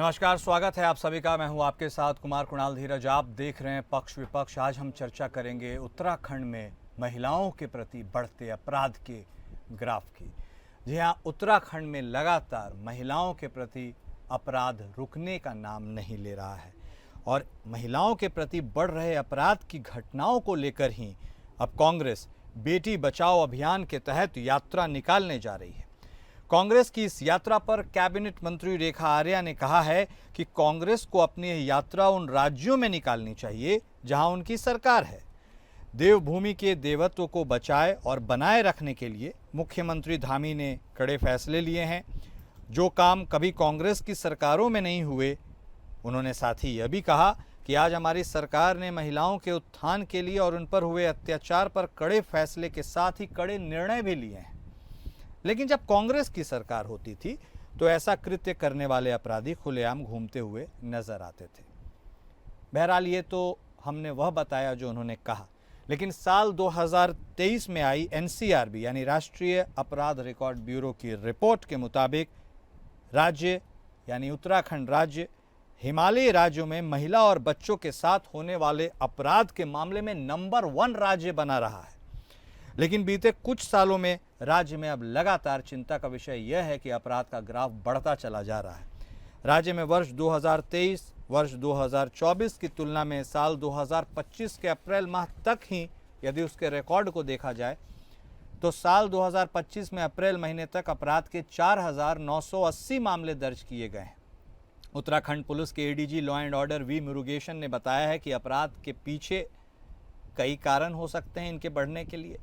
नमस्कार, स्वागत है आप सभी का। मैं हूं आपके साथ कुमार कुणाल धीरज। आप देख रहे हैं पक्ष विपक्ष। आज हम चर्चा करेंगे उत्तराखंड में महिलाओं के प्रति बढ़ते अपराध के ग्राफ की। जी हाँ, उत्तराखंड में लगातार महिलाओं के प्रति अपराध रुकने का नाम नहीं ले रहा है और महिलाओं के प्रति बढ़ रहे अपराध की घटनाओं को लेकर ही अब कांग्रेस बेटी बचाओ अभियान के तहत यात्रा निकालने जा रही है। कांग्रेस की इस यात्रा पर कैबिनेट मंत्री रेखा आर्या ने कहा है कि कांग्रेस को अपनी यात्रा उन राज्यों में निकालनी चाहिए जहां उनकी सरकार है। देवभूमि के देवत्व को बचाए और बनाए रखने के लिए मुख्यमंत्री धामी ने कड़े फैसले लिए हैं, जो काम कभी कांग्रेस की सरकारों में नहीं हुए। उन्होंने साथ ही यह भी कहा कि आज हमारी सरकार ने महिलाओं के उत्थान के लिए और उन पर हुए अत्याचार पर कड़े फैसले के साथ ही कड़े निर्णय भी लिए हैं। लेकिन जब कांग्रेस की सरकार होती थी तो ऐसा कृत्य करने वाले अपराधी खुलेआम घूमते हुए नजर आते थे। बहरहाल ये तो हमने वह बताया जो उन्होंने कहा, लेकिन साल 2023 में आई एनसीआरबी यानी राष्ट्रीय अपराध रिकॉर्ड ब्यूरो की रिपोर्ट के मुताबिक राज्य यानी उत्तराखंड राज्य हिमालयी राज्यों में महिला और बच्चों के साथ होने वाले अपराध के मामले में नंबर 1 राज्य बना रहा है। लेकिन बीते कुछ सालों में राज्य में अब लगातार चिंता का विषय यह है कि अपराध का ग्राफ बढ़ता चला जा रहा है। राज्य में वर्ष 2023 वर्ष 2024 की तुलना में साल 2025 के अप्रैल माह तक ही यदि उसके रिकॉर्ड को देखा जाए तो साल 2025 में अप्रैल महीने तक अपराध के 4,980 मामले दर्ज किए गए हैं। उत्तराखंड पुलिस के ADG law and order V Murugesan ने बताया है कि अपराध के पीछे कई कारण हो सकते हैं इनके बढ़ने के लिए,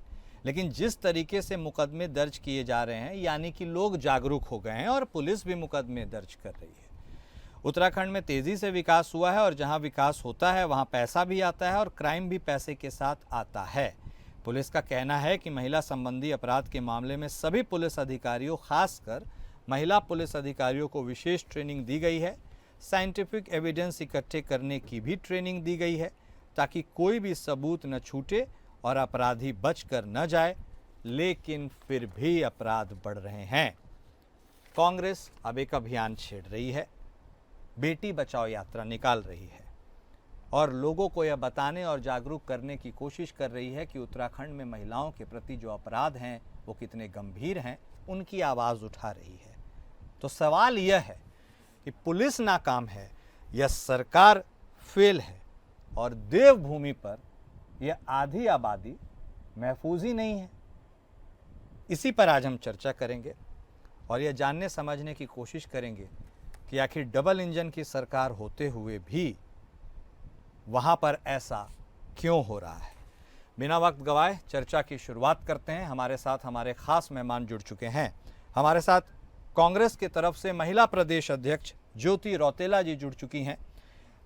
लेकिन जिस तरीके से मुकदमे दर्ज किए जा रहे हैं यानी कि लोग जागरूक हो गए हैं और पुलिस भी मुकदमे दर्ज कर रही है। उत्तराखंड में तेजी से विकास हुआ है और जहां विकास होता है वहां पैसा भी आता है और क्राइम भी पैसे के साथ आता है। पुलिस का कहना है कि महिला संबंधी अपराध के मामले में सभी पुलिस अधिकारियों, खासकर महिला पुलिस अधिकारियों को विशेष ट्रेनिंग दी गई है। साइंटिफिक एविडेंस इकट्ठे करने की भी ट्रेनिंग दी गई है ताकि कोई भी सबूत न छूटे और अपराधी बचकर न जाए। लेकिन फिर भी अपराध बढ़ रहे हैं। कांग्रेस अब एक अभियान छेड़ रही है, बेटी बचाओ यात्रा निकाल रही है और लोगों को यह बताने और जागरूक करने की कोशिश कर रही है कि उत्तराखंड में महिलाओं के प्रति जो अपराध हैं वो कितने गंभीर हैं, उनकी आवाज़ उठा रही है। तो सवाल यह है कि पुलिस नाकाम है या सरकार फेल है और देवभूमि पर यह आधी आबादी महफूज ही नहीं है। इसी पर आज हम चर्चा करेंगे और यह जानने समझने की कोशिश करेंगे कि आखिर डबल इंजन की सरकार होते हुए भी वहां पर ऐसा क्यों हो रहा है। बिना वक्त गवाए चर्चा की शुरुआत करते हैं। हमारे साथ हमारे खास मेहमान जुड़ चुके हैं। हमारे साथ कांग्रेस की तरफ से महिला प्रदेश अध्यक्ष ज्योति रौतेला जी जुड़ चुकी हैं।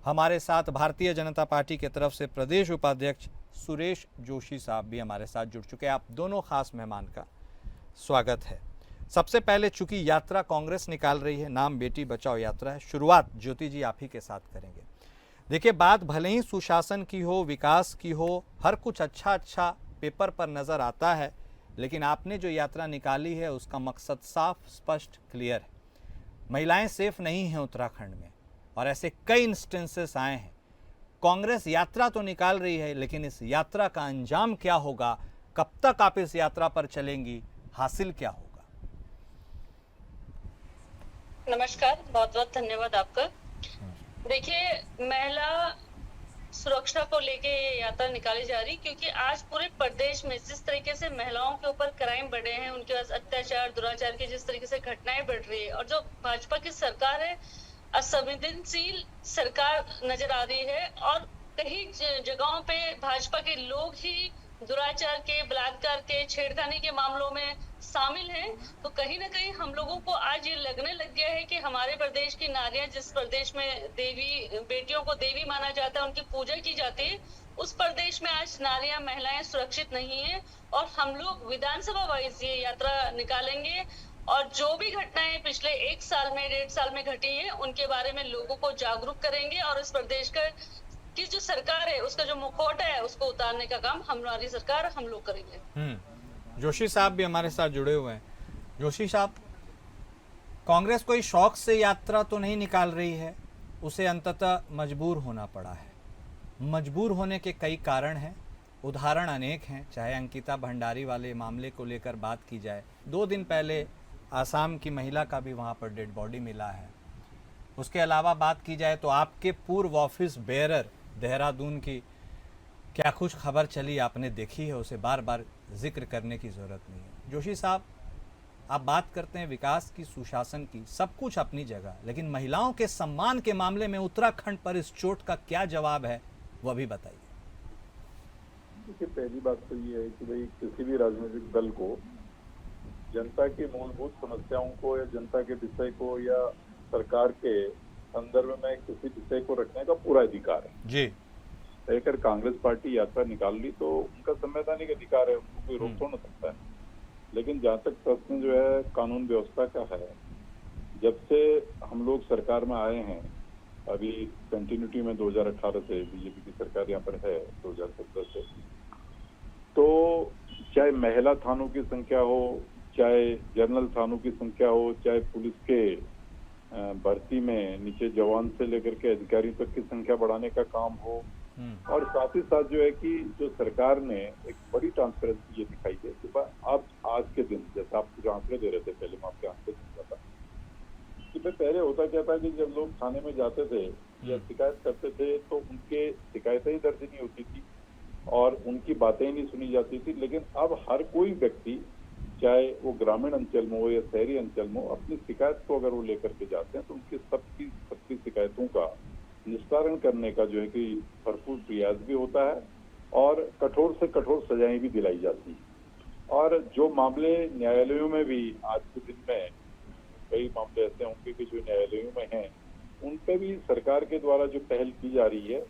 हमारे साथ भारतीय जनता पार्टी की तरफ से प्रदेश उपाध्यक्ष सुरेश जोशी साहब भी हमारे साथ जुड़ चुके हैं। आप दोनों खास मेहमान का स्वागत है। सबसे पहले चूंकि यात्रा कांग्रेस निकाल रही है, नाम बेटी बचाओ यात्रा है, शुरुआत ज्योति जी आप ही के साथ करेंगे। देखिए, बात भले ही सुशासन की हो, विकास की हो, हर कुछ अच्छा पेपर पर नज़र आता है, लेकिन आपने जो यात्रा निकाली है उसका मकसद साफ, स्पष्ट, क्लियर है। महिलाएं सेफ नहीं हैं उत्तराखंड में और ऐसे कई इंस्टेंसेस आए हैं। कांग्रेस यात्रा तो निकाल रही है, लेकिन इस यात्रा का अंजाम क्या होगा, कब तक आप इस यात्रा पर चलेंगी, हासिल क्या होगा? नमस्कार, बहुत बहुत धन्यवाद आपका। देखिए, महिला सुरक्षा को लेके ये यात्रा निकाली जा रही, क्योंकि आज पूरे प्रदेश में जिस तरीके से महिलाओं के ऊपर क्राइम बढ़े हैं, उनके पास अत्याचार, दुराचार की जिस तरीके से घटनाएं बढ़ रही है और जो भाजपा की सरकार है, असंवेदनशील सरकार नजर आ रही है और कई जगहों पे भाजपा के लोग ही दुराचार के, बलात्कार के, छेड़खानी के मामलों में शामिल हैं। तो कहीं ना कहीं हम लोगों को आज ये लगने लग गया है कि हमारे प्रदेश की नारियां, जिस प्रदेश में देवी, बेटियों को देवी माना जाता है, उनकी पूजा की जाती है, उस प्रदेश में आज नारियां, महिलाएं सुरक्षित नहीं है। और हम लोग विधानसभा वाइज ये यात्रा निकालेंगे और जो भी घटनाएं पिछले 1 साल में, 1.5 साल में घटी है, उनके बारे में लोगों को जागरूक करेंगे और इस प्रदेश की जो सरकार है उसका जो मुखौटा है उसको उतारने का काम हमारी सरकार, हम लोग करेंगे। जोशी साहब भी हमारे साथ जुड़े हुए हैं। जोशी साहब, कांग्रेस कोई शौक से यात्रा तो नहीं निकाल रही है, उसे अंततः मजबूर होना पड़ा है। मजबूर होने के कई कारण हैं, उदाहरण अनेक हैं। चाहे अंकिता भंडारी वाले मामले को लेकर बात की जाए, 2 दिन पहले आसाम की महिला का भी वहाँ पर डेड बॉडी मिला है। उसके अलावा बात की जाए तो आपके पूर्व ऑफिस बेयरर देहरादून की क्या कुछ खबर चली आपने देखी है, उसे बार बार जिक्र करने की ज़रूरत नहीं है। जोशी साहब, आप बात करते हैं विकास की, सुशासन की, सब कुछ अपनी जगह, लेकिन महिलाओं के सम्मान के मामले में उत्तराखंड पर इस चोट का क्या जवाब है, वह भी बताइए। देखिए, पहली बात तो ये है कि भाई किसी भी राजनीतिक दल को जनता की मूलभूत समस्याओं को या जनता के विषय को या सरकार के संदर्भ में किसी विषय को रखने का पूरा अधिकार है जी। अगर कांग्रेस पार्टी यात्रा निकाल ली तो उनका संवैधानिक अधिकार है, उनको कोई रोक थोड़ ना सकता है। लेकिन जहाँ तक प्रश्न जो है कानून व्यवस्था का है, जब से हम लोग सरकार में आए हैं, अभी कंटिन्यूटी में 2018 से बीजेपी की सरकार यहाँ पर है 2017 से, तो चाहे महिला थानों की संख्या हो, चाहे जनरल थानों की संख्या हो, चाहे पुलिस के भर्ती में नीचे जवान से लेकर के अधिकारी तक की संख्या बढ़ाने का काम हो, और साथ ही साथ जो है कि जो सरकार ने एक बड़ी ट्रांसपेरेंसी ये दिखाई है कि अब आज के दिन, जैसे आप जो आंकड़े दे रहे थे पहले, मैं आपके आंकड़े दे रहा था कि पहले होता क्या था कि जब लोग थाने में जाते थे या शिकायत करते थे तो उनके शिकायतें ही दर्ज नहीं होती थी और उनकी बातें ही नहीं सुनी जाती थी। लेकिन अब हर कोई व्यक्ति, चाहे वो ग्रामीण अंचल में हो या शहरी अंचल में हो, अपनी शिकायत को अगर वो लेकर के जाते हैं तो उनकी सबकी शिकायतों का निस्तारण करने का जो है कि भरपूर प्रयास भी होता है और कठोर से कठोर सजाएं भी दिलाई जाती है। और जो मामले न्यायालयों में भी आज के दिन में कई मामले ऐसे होंगे कि जो न्यायालयों में हैं, उन पे भी सरकार के द्वारा जो पहल की जा रही है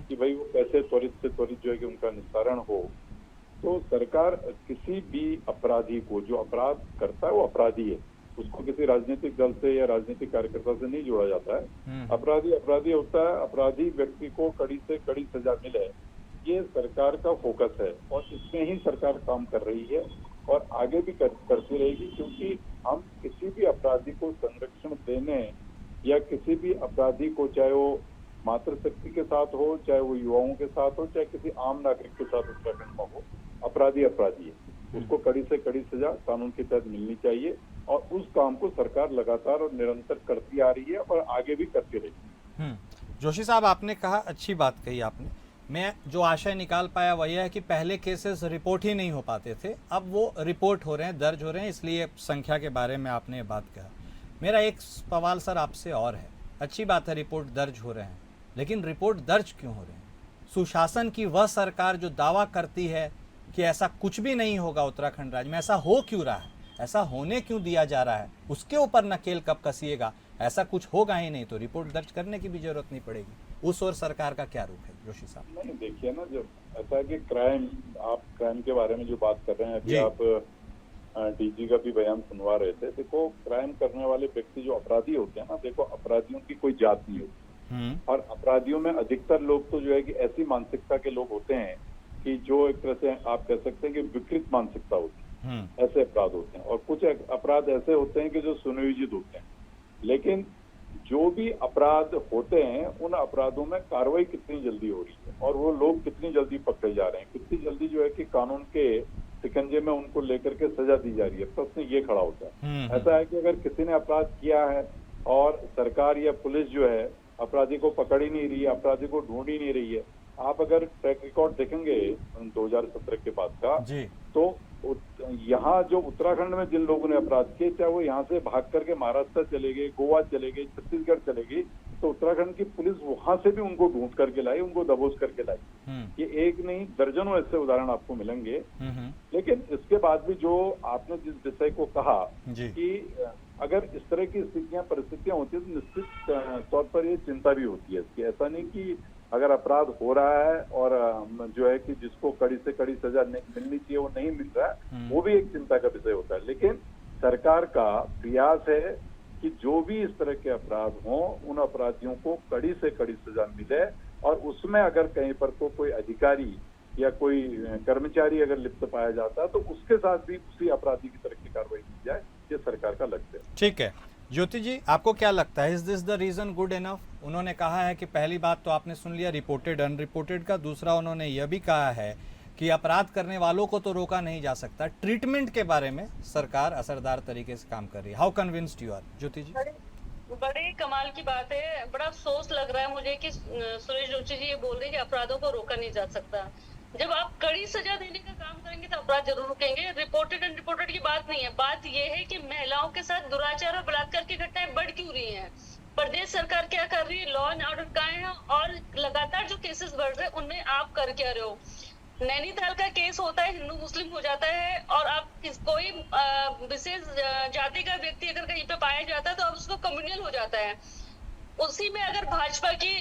कि भाई वो कैसे त्वरित से त्वरित जो है कि उनका निस्तारण हो। तो सरकार किसी भी अपराधी को, जो अपराध करता है वो अपराधी है, उसको किसी राजनीतिक दल से या राजनीतिक कार्यकर्ता से नहीं जोड़ा जाता है। अपराधी अपराधी होता है, अपराधी व्यक्ति को कड़ी से कड़ी सजा मिले, ये सरकार का फोकस है और इसमें ही सरकार काम कर रही है और आगे भी करती रहेगी, क्योंकि हम किसी भी अपराधी को संरक्षण देने या किसी भी अपराधी को, चाहे वो मातृशक्ति के साथ हो, चाहे वो युवाओं के साथ हो, चाहे किसी आम नागरिक के साथ उत्तराखंड में हो, अपराधी अपराधी है, उसको कड़ी से कड़ी सजा कानून के तहत मिलनी चाहिए और उस काम को सरकार लगातार और निरंतर करती आ रही है और आगे भी करती रहेगी। जोशी साहब, आपने कहा, अच्छी बात कही आपने। मैं जो आशय निकाल पाया वह यह है कि पहले केसेस रिपोर्ट ही नहीं हो पाते थे, अब वो रिपोर्ट हो रहे हैं, दर्ज हो रहे हैं, इसलिए संख्या के बारे में आपने बात कहा। मेरा एक सवाल सर आपसे और है, अच्छी बात है रिपोर्ट दर्ज हो रहे हैं, लेकिन रिपोर्ट दर्ज क्यों हो रहे हैं? सुशासन की वह सरकार जो दावा करती है कि ऐसा कुछ भी नहीं होगा उत्तराखंड राज्य में, ऐसा हो क्यों रहा है? ऐसा होने क्यों दिया जा रहा है? उसके ऊपर नकेल कब कसिएगा? ऐसा कुछ होगा ही नहीं तो रिपोर्ट दर्ज करने की भी जरूरत नहीं पड़ेगी। उस और सरकार का क्या रुख है जोशी साहब? नहीं, देखिए ना, जब ऐसा है कि क्राइम, आप क्राइम के बारे में जो बात कर रहे हैं अभी, आप डीजी का भी बयान सुनवा रहे थे। देखो, क्राइम करने वाले व्यक्ति जो अपराधी होते हैं ना, देखो अपराधियों की कोई जात नहीं होती और अपराधियों में अधिकतर लोग तो जो है कि ऐसी मानसिकता के लोग होते हैं कि जो एक तरह से आप कह सकते हैं कि विकृत मानसिकता होती है, ऐसे अपराध होते हैं। और कुछ अपराध ऐसे होते हैं कि जो सुनियोजित होते हैं। लेकिन जो भी अपराध होते हैं, उन अपराधों में कार्रवाई कितनी जल्दी हो रही है और वो लोग कितनी जल्दी पकड़े जा रहे हैं, कितनी जल्दी जो है कि कानून के शिकंजे में उनको लेकर के सजा दी जा रही है, प्रश्न ये खड़ा होता है। ऐसा है कि अगर किसी ने अपराध किया है और सरकार या पुलिस जो है अपराधी को पकड़ ही नहीं रही है, अपराधी को ढूंढ ही नहीं रही है, आप अगर ट्रैक रिकॉर्ड देखेंगे 2017 के बाद का, तो यहाँ जो उत्तराखंड में जिन लोगों ने अपराध किए, चाहे वो यहाँ से भाग करके महाराष्ट्र चले गए, गोवा चले गए, छत्तीसगढ़ चले गए, तो उत्तराखंड की पुलिस वहां से भी उनको ढूंढ करके लाई, उनको दबोच करके लाई। ये एक नहीं, दर्जनों ऐसे उदाहरण आपको मिलेंगे। लेकिन इसके बाद भी जो आपने जिस विषय को कहा कि अगर इस तरह की स्थितियां, परिस्थितियां होती है तो निश्चित तौर पर ये चिंता भी होती है इसकी। ऐसा नहीं कि अगर अपराध हो रहा है और जो है कि जिसको कड़ी से कड़ी सजा मिलनी चाहिए वो नहीं मिल रहा है, वो भी एक चिंता का विषय होता है। लेकिन सरकार का प्रयास है कि जो भी इस तरह के अपराध हों, उन अपराधियों को कड़ी से कड़ी सजा मिले और उसमें अगर कहीं पर कोई अधिकारी या कोई कर्मचारी अगर लिप्त पाया जाता है तो उसके साथ भी उसी अपराधी की तरह की कार्रवाई की जाए, ये सरकार का लक्ष्य है। ठीक है, ज्योति जी, आपको क्या लगता है, is this the reason good enough? उन्होंने कहा है कि पहली बात तो आपने सुन लिया रिपोर्टेड अनरिपोर्टेड का, दूसरा उन्होंने यह भी कहा है कि अपराध करने वालों को तो रोका नहीं जा सकता, ट्रीटमेंट के बारे में सरकार असरदार तरीके से काम कर रही है। हाउ कन्विंस्ड यू आर, ज्योति जी? बड़े कमाल की बात है, बड़ा अफसोस लग रहा है मुझे कि सुरेश जोशी जी ये बोल रहे हैं कि अपराधों को रोका नहीं जा सकता। जब आप कड़ी सजा देने का काम करेंगे तो अपराध जरूर रुकेंगे। रिपोर्टेड एंड रिपोर्टेड की बात नहीं है, बात ये है कि महिलाओं के साथ दुराचार और बलात्कार की घटनाएं बढ़ क्यों रही हैं, प्रदेश सरकार क्या कर रही है, लॉ एंड ऑर्डर कहाँ है, और लगातार जो केसेस बढ़ रहे हैं उनमें आप कर क्या रहे हो। नैनीताल का केस होता है, हिंदू मुस्लिम हो जाता है, और आप कोई विशेष जाति का व्यक्ति अगर कहीं पे पाया जाता है तो अब उसको कम्युनल हो जाता है। उसी में अगर भाजपा की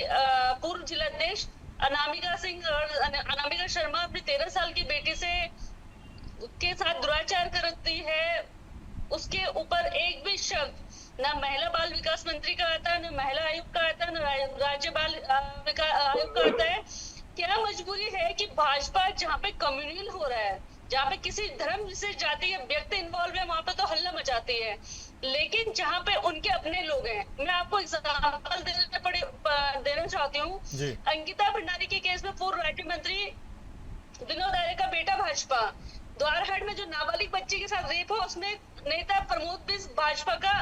पूर्व जिलाध्यक्ष अनामिका शर्मा अपनी 13 साल की बेटी से के साथ दुराचार करती है, उसके ऊपर एक भी शब्द ना महिला बाल विकास मंत्री का आता, न महिला आयुक्त का आता, न राज्य बाल आयुक्त का आता है। क्या मजबूरी है कि भाजपा जहाँ पे कम्युनल हो रहा है, जहाँ पे किसी धर्म विशेष जाति या व्यक्ति इन्वॉल्व है, वहां पे तो हल्ला मचाती है, लेकिन जहाँ पे उनके अपने लोग हैं, मैं आपको एग्जाम्पल देना चाहती हूँ। अंकिता भंडारी के केस में पूर्व राज्य मंत्री विनोद आर्य का बेटा भाजपा, द्वारहाट में जो नाबालिग बच्ची के साथ रेप हो उसमें नेता प्रमोद बिस भाजपा का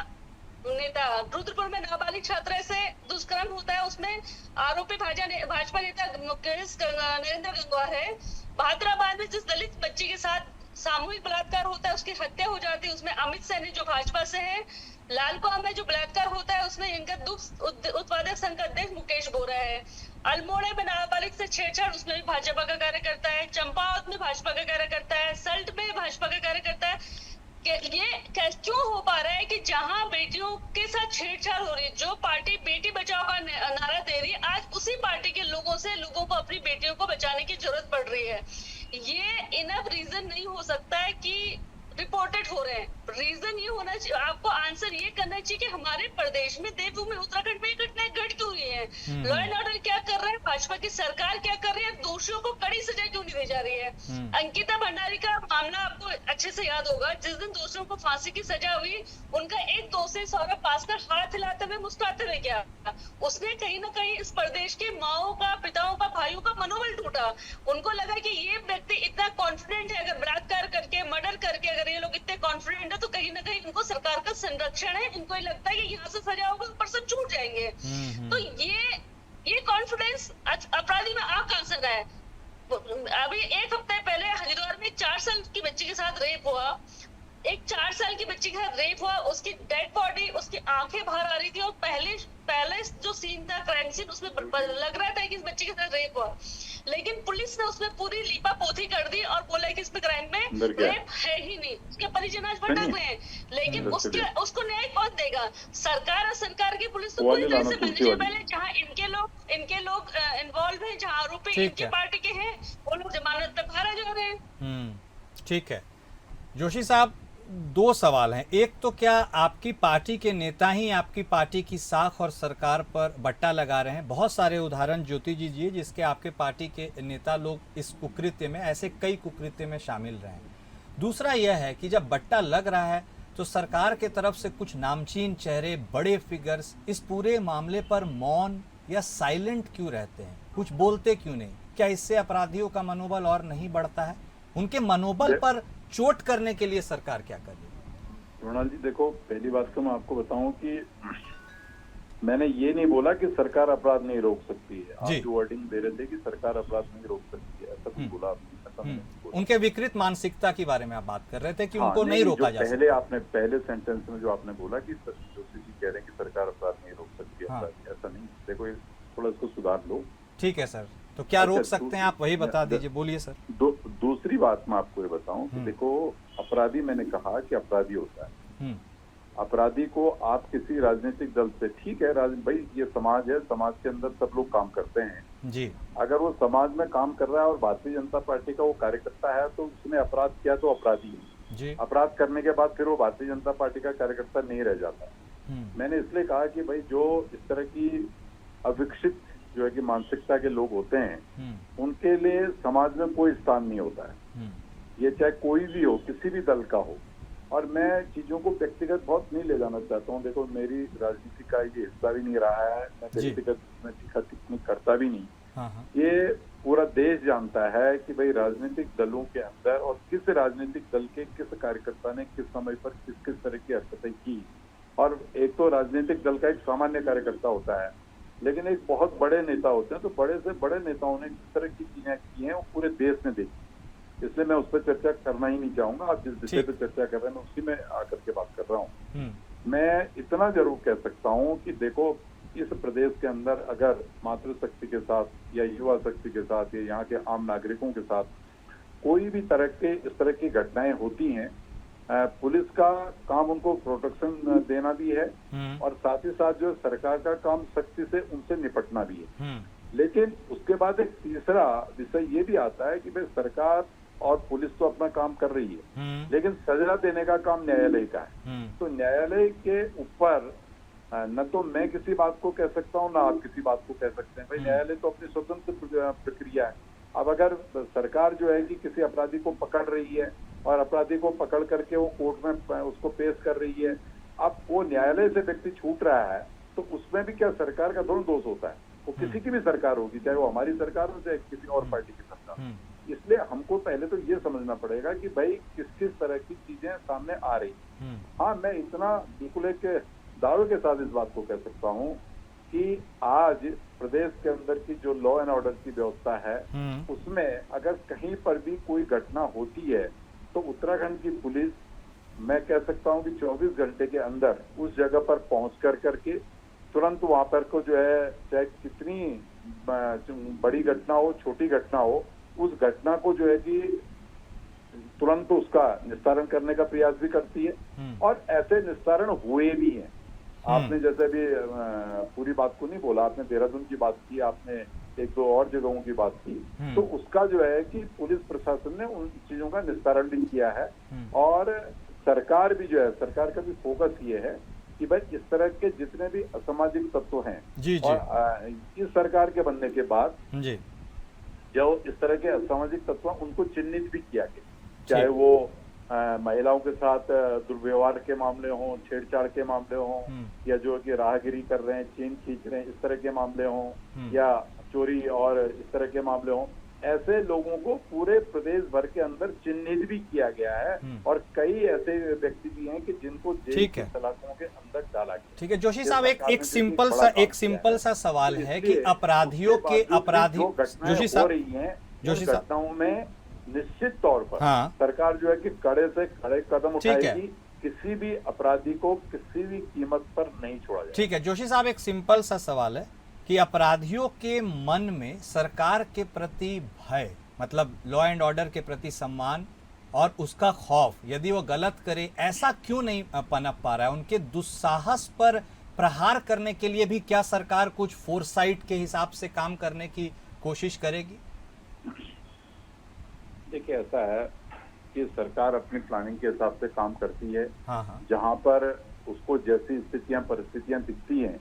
नेता, रुद्रपुर में नाबालिग छात्रा से दुष्कर्म होता है, उसमें आरोपी भाजपा नेता मुकेश नरेंद्र गंगवार है। बहादुराबाद में जिस दलित बच्ची के साथ सामूहिक बलात्कार होता है, उसकी हत्या हो जाती है, उसमें अमित सैनी जो भाजपा से है। लालकुआ में जो बलात्कार होता है उसमें इनका दुग्ध उत्पादक संघ का अध्यक्ष मुकेश बोरा है। अल्मोड़ा में नाबालिग से छेड़छाड़, उसमें भी भाजपा का कार्यकर्ता है। चंपावत में भाजपा का कार्यकर्ता है। सल्ट में भाजपा का कार्यकर्ता है। ये क्यों हो पा रहा है कि जहां बेटियों के साथ छेड़छाड़ हो रही है, जो पार्टी बेटी बचाओ का नारा दे रही है, आज उसी पार्टी के लोगों को अपनी बेटियों को बचाने की जरूरत पड़ रही है। ये इनफ रीजन नहीं हो सकता है कि रिपोर्टेड हो रहे हैं। रीजन ये होना चाहिए, आपको आंसर ये करना चाहिए कि हमारे प्रदेश में, देवभूमि उत्तराखंड में घटनाएं घट क्यों रही है, लॉ एंड ऑर्डर क्या कर रहा है, भाजपा की सरकार क्या कर रही है, दोषियों को कड़ी सजा क्यों नहीं दी जा रही है। अंकिता भंडारी का मामला आपको अच्छे से याद होगा, जिस दिन दोषियों को फांसी की सजा हुई, उनका एक दोषी सौरभ पास्कर हाथ हिलाते हुए मुस्कुराते हुए गया। उसने कहीं ना कहीं इस प्रदेश के माओं का, पिताओं का, भाइयों का मनोबल टूटा। उनको लगा कि ये व्यक्ति इतना कॉन्फिडेंट है, अगर बलात्कार करके, मर्डर करके अगर ये लोग इतने कॉन्फिडेंट है तो कहीं ना कहीं इनको सरकार का संरक्षण है, इनको ये लगता है कि यहाँ से सजा होगा, ऊपर से छूट जाएंगे। तो ये कॉन्फिडेंस अपराधी में आ कहां से रहा है। अभी एक हफ्ते पहले हरिद्वार में 4 साल की बच्ची के साथ रेप हुआ, एक 4 साल की बच्ची के साथ रेप हुआ, उसकी डेड बॉडी, उसकी आंखें बाहर आ रही थी, और पहले जो सीन था, क्राइम सीन, उसमें लग रहा था कि इस बच्ची के साथ रेप हुआ, लेकिन पुलिस ने उसमें पूरी लीपा पोथी कर दी और बोला कि इसमें क्राइम में रेप है ही नहीं। उसके परिजन आज भटक रहे हैं, लेकिन उसको न्याय कौन देगा? सरकार और सरकार की पुलिस तो पूरी तरह से मैनेजेबल है। जहाँ इनके लोग इन्वॉल्व हैं, जहाँ आरोपी इनकी पार्टी के हैं, वो लोग जमानत पे बाहर आ जा रहे हैं। ठीक है जोशी साहब, 2 सवाल हैं। एक तो क्या आपकी पार्टी के नेता ही आपकी पार्टी की साख और सरकार पर बट्टा लगा रहे हैं? बहुत सारे उदाहरण ज्योति जी दिए जिसके आपके पार्टी के नेता लोग इस कुकृत्य में, ऐसे कई कुकृत्य में शामिल रहे हैं। दूसरा यह है कि जब बट्टा लग रहा है तो सरकार के तरफ से कुछ नामचीन चेहरे, बड़े फिगर्स इस पूरे मामले पर मौन या साइलेंट क्यों रहते हैं, कुछ बोलते क्यों नहीं? क्या इससे अपराधियों का मनोबल और नहीं बढ़ता है? उनके मनोबल पर चोट करने के लिए सरकार क्या कर रही है? रोनाल जी देखो, पहली बात तो मैं आपको बताऊं कि मैंने ये नहीं बोला कि सरकार अपराध नहीं रोक सकती है। आप जो वर्डिंग दे रहे थे कि सरकार अपराध नहीं रोक सकती है, ऐसा कुछ बोला आपने? उनके विकृत मानसिकता के बारे में आप बात कर रहे थे कि उनको नहीं रोका जा सकता। पहले सेंटेंस में जो आपने बोला कि जोशी जी कह रहे हैं कि सरकार अपराध नहीं रोक सकती है, ऐसा नहीं। देखो थोड़ा इसको सुधार लो। ठीक है सर, तो क्या रोक सकते हैं आप, वही बता दीजिए, बोलिए सर। दूसरी बात मैं आपको ये बताऊं कि देखो, अपराधी, मैंने कहा कि अपराधी होता है। अपराधी को आप किसी राजनीतिक दल से, ठीक है भाई ये समाज है, समाज के अंदर सब लोग काम करते हैं जी, अगर वो समाज में काम कर रहा है और भारतीय जनता पार्टी का वो कार्यकर्ता है तो उसने अपराध किया तो अपराधी है जी। अपराध करने के बाद फिर वो भारतीय जनता पार्टी का कार्यकर्ता नहीं रह जाता। मैंने इसलिए कहा कि भाई जो इस तरह की अविकसित जो है कि मानसिकता के लोग होते हैं, उनके लिए समाज में कोई स्थान नहीं होता है। ये चाहे कोई भी हो, किसी भी दल का हो, और मैं चीजों को व्यक्तिगत बहुत नहीं ले जाना चाहता हूँ। देखो, मेरी राजनीति का ये हिस्सा भी नहीं रहा है, मैं जी। व्यक्तिगत में टीका टिप्पणी करता भी नहीं। हाँ हाँ ये पूरा देश जानता है कि भाई राजनीतिक दलों के अंदर और किस राजनीतिक दल के किस कार्यकर्ता ने किस समय पर किस किस तरह की हरकतें की। और एक तो राजनीतिक दल का एक सामान्य कार्यकर्ता होता है, लेकिन एक बहुत बड़े नेता होते हैं। तो बड़े से बड़े नेताओं ने किस तरह की चीजें की हैं वो पूरे देश ने देखी, इसलिए मैं उस पर चर्चा करना ही नहीं चाहूंगा। आप जिस विषय ठीक। पे चर्चा कर रहे हैं मैं उसी में आकर के बात कर रहा हूँ। हम्म, मैं इतना जरूर कह सकता हूँ कि देखो, इस प्रदेश के अंदर अगर मातृशक्ति के साथ या युवा शक्ति के साथ या यहाँ के आम नागरिकों के साथ कोई भी तरह के इस तरह की घटनाएं होती हैं, पुलिस का काम उनको प्रोटेक्शन देना भी है और साथ ही साथ जो सरकार का काम सख्ती से उनसे निपटना भी है। लेकिन उसके बाद एक तीसरा विषय ये भी आता है कि भाई सरकार और पुलिस तो अपना काम कर रही है, लेकिन सजा देने का काम न्यायालय का है। तो न्यायालय के ऊपर न तो मैं किसी बात को कह सकता हूँ, ना आप किसी बात को कह सकते हैं। भाई न्यायालय तो अपनी स्वतंत्र प्रक्रिया है। अब अगर सरकार जो है कि किसी अपराधी को पकड़ रही है और अपराधी को पकड़ करके वो कोर्ट में उसको पेश कर रही है, अब वो न्यायालय से व्यक्ति छूट रहा है, तो उसमें भी क्या सरकार का दोनों दोष होता है? वो किसी की भी सरकार होगी, चाहे वो हमारी सरकार हो चाहे किसी और पार्टी की सरकार। इसलिए हमको पहले तो ये समझना पड़ेगा कि भाई किस किस तरह की चीजें सामने आ रही। हाँ, मैं इतना बिल्कुल एक दावे के साथ इस बात को कह सकता हूँ कि आज प्रदेश के अंदर की जो लॉ एंड ऑर्डर की व्यवस्था है उसमें अगर कहीं पर भी कोई घटना होती है तो उत्तराखंड की पुलिस, मैं कह सकता हूँ कि 24 घंटे के अंदर उस जगह पर पहुंच करके तुरंत वहां पर को जो है, चाहे कितनी बड़ी घटना हो छोटी घटना हो, उस घटना को जो है कि तुरंत उसका निस्तारण करने का प्रयास भी करती है और ऐसे निस्तारण हुए भी हैं। आपने जैसे भी पूरी बात को नहीं बोला, आपने देहरादून की बात की, आपने एक दो और जगहों की बात की, तो उसका जो है कि पुलिस प्रशासन ने उन चीजों का निस्तारण भी किया है। और सरकार भी जो है, सरकार का भी फोकस ये है कि भाई इस तरह के जितने भी असामाजिक तत्व हैं, जी जी, और इस सरकार के बनने के बाद जी, जो इस तरह के असामाजिक तत्व उनको चिन्हित भी किया गया, चाहे वो महिलाओं के साथ दुर्व्यवहार के मामले हों, छेड़छाड़ के मामले हों, या जो कि राहगिरी कर रहे हैं, चेन खींच रहे हैं, इस तरह के मामले हों, या चोरी और इस तरह के मामले हों, ऐसे लोगों को पूरे प्रदेश भर के अंदर चिन्हित भी किया गया है। और कई ऐसे व्यक्ति भी हैं कि जिनको जेल की सलाखों के अंदर डाला गया। ठीक है जोशी साहब, एक सिंपल सा सवाल है कि अपराधियों के जोशी साहब, रही हैं जोशी घटनाओं में निश्चित तौर पर सरकार जो है कि कड़े से कड़े कदम उठाएगी, किसी भी अपराधी को किसी भी कीमत पर नहीं छोड़ा जाएगा। ठीक है जोशी साहब, एक सिंपल सा सवाल है कि अपराधियों के मन में सरकार के प्रति भय, मतलब लॉ एंड ऑर्डर के प्रति सम्मान और उसका खौफ, यदि वो गलत करे ऐसा क्यों नहीं पनप पा रहा है? उनके दुस्साहस पर प्रहार करने के लिए भी क्या सरकार कुछ फोरसाइट के हिसाब से काम करने की कोशिश करेगी? देखिए, ऐसा है कि सरकार अपनी प्लानिंग के हिसाब से काम करती है। हाँ। जहां पर उसको जैसी परिस्थितियां दिखती हैं,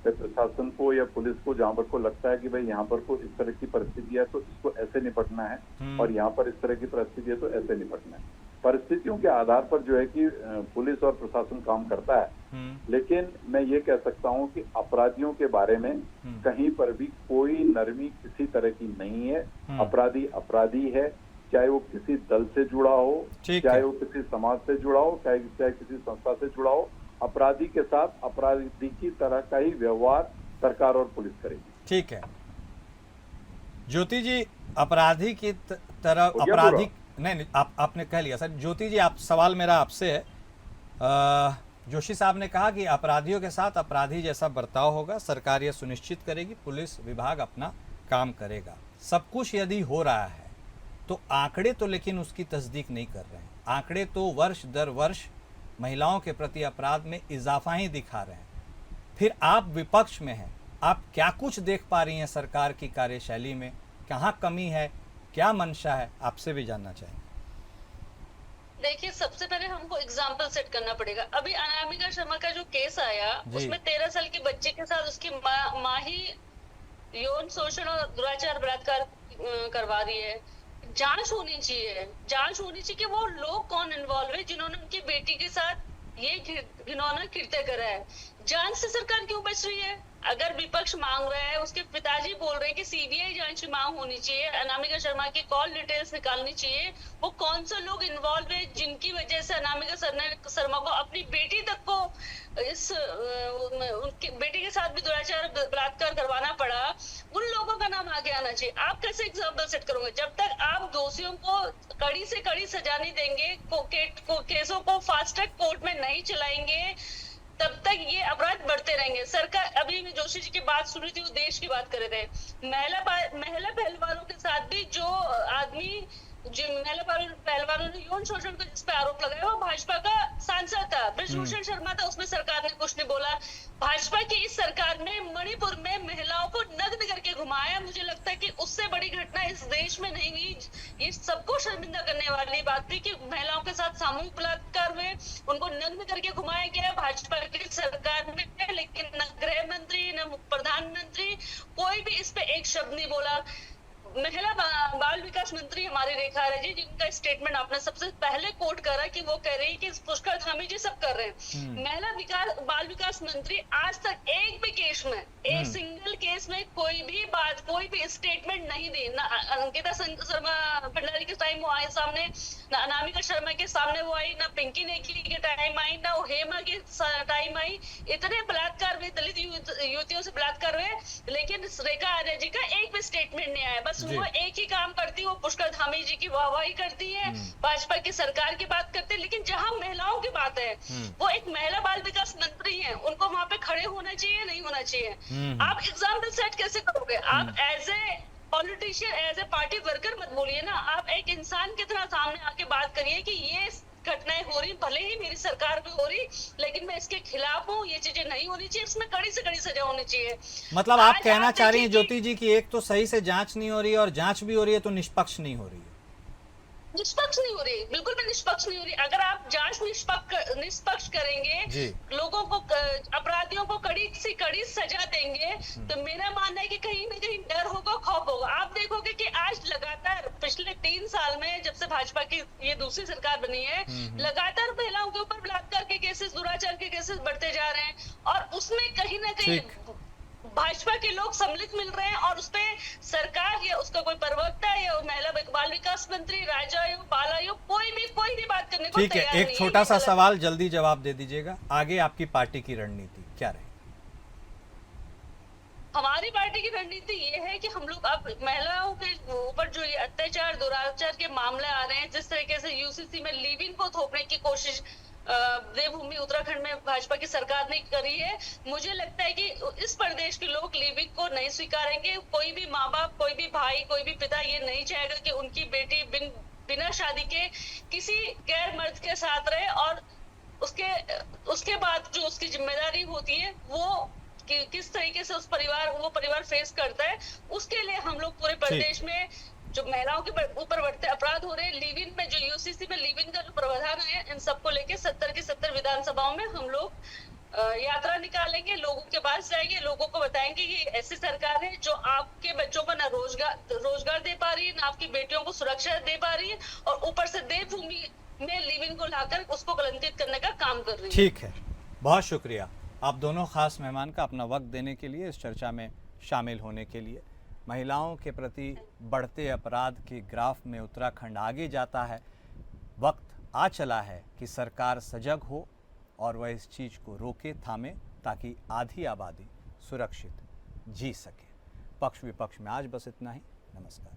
तो प्रशासन को या पुलिस को जहां पर को लगता है कि भाई यहाँ पर को इस तरह की परिस्थिति है तो इसको ऐसे निपटना है, और यहाँ पर इस तरह की परिस्थिति है तो ऐसे निपटना है। परिस्थितियों के आधार पर जो है कि पुलिस और प्रशासन काम करता है। लेकिन मैं ये कह सकता हूँ कि अपराधियों के बारे में कहीं पर भी कोई नरमी किसी तरह की नहीं है। अपराधी अपराधी है, चाहे वो किसी दल से जुड़ा हो, चाहे वो किसी समाज से जुड़ा हो, चाहे किसी संस्था से जुड़ा हो, अपराधी के साथ अपराधी की तरह का ही व्यवहार सरकार और पुलिस करेगी। ठीक है ज्योति जी, अपराधी की तरह अपराधी नहीं, आपने कह लिया सर। ज्योति जी, आप सवाल मेरा आपसे है। जोशी साहब ने कहा कि अपराधियों के साथ अपराधी जैसा बर्ताव होगा, सरकार यह सुनिश्चित करेगी, पुलिस विभाग अपना काम करेगा। सब कुछ यदि हो रहा है तो आंकड़े तो लेकिन उसकी तस्दीक नहीं कर रहे हैं। आंकड़े तो वर्ष दर वर्ष महिलाओं के प्रति अपराध में इजाफा ही दिखा रहे हैं। फिर आप विपक्ष में हैं, आप क्या कुछ देख पा रही हैं सरकार की कार्यशैली में? कहाँ कमी है, क्या मंशा है, आपसे भी जानना चाहेंगे। देखिए, सबसे पहले हमको एग्जाम्पल सेट करना पड़ेगा। अभी अनामिका शर्मा का जो केस आया, उसमें 13 साल की बच्चे के साथ उसकी माँ ही यौन शोषण और दुराचार बलात्कार करवा रही है। जांच होनी चाहिए, जांच होनी चाहिए कि वो लोग कौन इन्वॉल्व है जिन्होंने उनकी बेटी के साथ ये घिनौना कृत्य करा है। जांच से सरकार क्यों बच रही है? अगर विपक्ष मांग रहा है, उसके पिताजी बोल रहे हैं कि सीबीआई जांच की मांग होनी चाहिए, अनामिका शर्मा की कॉल डिटेल्स निकालनी चाहिए, वो कौन सा लोग इन्वॉल्व है जिनकी वजह से अनामिका शर्मा को अपनी बेटी तक को उनकी बेटी के साथ भी दुराचार बलात्कार करवाना पड़ा, उन लोगों का नाम आगे आना चाहिए। आप कैसे एग्जाम्पल सेट करोगे? जब तक आप दोषियों को कड़ी से कड़ी सजा नहीं देंगे, केसों को फास्ट ट्रैक कोर्ट में नहीं चलाएंगे, तब तक ये अपराध बढ़ते रहेंगे। सरकार, अभी मैं जोशी जी की बात सुन रही थी, वो देश की बात कर रहे थे। महिला पहलवानों के साथ भी जो आदमी, जो महिला पहलवानों ने यौन शोषण का जिस पे आरोप लगाया, वो भाजपा का सांसद था, बृजभूषण शर्मा था, उसमें सरकार ने कुछ नहीं बोला। भाजपा की इस सरकार में मणिपुर में महिलाओं को नग्न करके घुमाया। मुझे लगता है कि उससे बड़ी घटना इस देश में नहीं हुई। ये सबको शर्मिंदा करने वाली बात थी कि महिलाओं के साथ सामूहिक बलात्कार हुए, उनको नग्न करके घुमाया गया भाजपा की सरकार में, लेकिन न गृह मंत्री न प्रधानमंत्री कोई भी इस पे एक शब्द नहीं बोला। महिला बाल विकास मंत्री हमारी रेखा आर्य जी, जिनका स्टेटमेंट आपने सबसे पहले कोट करा कि वो कह रही कि पुष्कर धामी जी सब कर रहे हैं। महिला बाल विकास मंत्री आज तक एक भी केस में, एक सिंगल केस में कोई भी स्टेटमेंट नहीं दी। ना अंकिता शर्मा भंडारी के टाइम वो आए सामने, ना अनामिका शर्मा के सामने वो आई, ना पिंकी नेगी के टाइम आई, ना हेमा के टाइम आई। इतने बलात्कार हुए, दलित युवतियों से बलात्कार हुए, लेकिन रेखा आर्य जी का एक भी स्टेटमेंट नहीं आया। बस वो एक ही काम करती है, वो पुष्कर धामी जी की वाहवाही करती है, भाजपा की सरकार की बात करते हैं। लेकिन जहां महिलाओं की बात है, वो एक महिला बाल विकास मंत्री हैं, उनको वहां पे खड़े होना चाहिए, नहीं होना चाहिए। आप एग्जाम्पल सेट कैसे करोगे? आप as a politician, as a party worker मत बोलिए ना, आप एक इंसान की तरह सामने आके बात करिए कि ये घटनाएं हो रही, भले ही मेरी सरकार में हो रही, लेकिन मैं इसके खिलाफ हूँ, ये चीजें नहीं होनी चाहिए, इसमें कड़ी से कड़ी सजा होनी चाहिए। मतलब आप कहना चाह रही हैं ज्योति जी कि एक तो सही से जांच नहीं हो रही है, और जांच भी हो रही है तो निष्पक्ष नहीं हो रही है। निष्पक्ष नहीं हो रही, बिल्कुल भी निष्पक्ष नहीं हो रही। अगर आप जांच निष्पक्ष करेंगे, लोगों को, अपराधियों को कड़ी से कड़ी सजा देंगे, तो मेरा मानना है कि कहीं ना कहीं डर होगा, खौफ होगा। आप देखोगे कि आज लगातार पिछले 3 साल में, जब से भाजपा की ये दूसरी सरकार बनी है, लगातार महिलाओं के ऊपर बलात्कार के केसेस, दुराचार के केसेस बढ़ते जा रहे हैं, और उसमें कहीं ना कहीं भाजपा के लोग सम्मिलित मिल रहे हैं, और उसपे सरकार या उसका कोई प्रवक्ता या महिला बाल विकास मंत्री, राज्य आयोग, बाल आयोग, कोई भी बात करने को तैयार नहीं है। एक छोटा सा सवाल, जल्दी जवाब दे दीजिएगा। आगे आपकी पार्टी की रणनीति क्या रही? हमारी पार्टी की रणनीति ये है कि हम लोग अब महिलाओं के ऊपर जो ये अत्याचार, दुराचार के मामले आ रहे हैं, जिस तरीके से यूसीसी में लिव इन को थोपने की कोशिश देवभूमि उत्तराखंड में भाजपा की सरकार ने करी है, मुझे लगता है कि इस प्रदेश के लोग लिविंग को नहीं स्वीकारेंगे। कोई भी माँ बाप, कोई भी भाई, कोई भी पिता ये नहीं चाहेगा कि उनकी बेटी बिना शादी के किसी गैर मर्द के साथ रहे, और उसके बाद जो उसकी जिम्मेदारी होती है वो किस तरीके से वो परिवार फेस करता है, उसके लिए हम लोग पूरे प्रदेश में जो महिलाओं के ऊपर बढ़ते अपराध हो रहे हैं, लिव इन में जो यूसीसी में लिव इन का जो प्रावधान है, इन सबको लेके 70 की 70 विधानसभाओं में हम लोग यात्रा निकालेंगे, लोगों के पास जाएंगे, लोगों को बताएंगे कि ऐसी सरकार है जो आपके बच्चों को ना रोजगार दे पा रही है, ना आपकी बेटियों को सुरक्षा दे पा रही है, और ऊपर से देवभूमि में लिव इन को लाकर उसको कलंकित करने का काम कर रही है। ठीक है, बहुत शुक्रिया आप दोनों खास मेहमान का अपना वक्त देने के लिए, इस चर्चा में शामिल होने के लिए। महिलाओं के प्रति बढ़ते अपराध के ग्राफ में उत्तराखंड आगे जाता है। वक्त आ चला है कि सरकार सजग हो और वह इस चीज़ को रोके, थामे, ताकि आधी आबादी सुरक्षित जी सके। पक्ष विपक्ष में आज बस इतना ही। नमस्कार।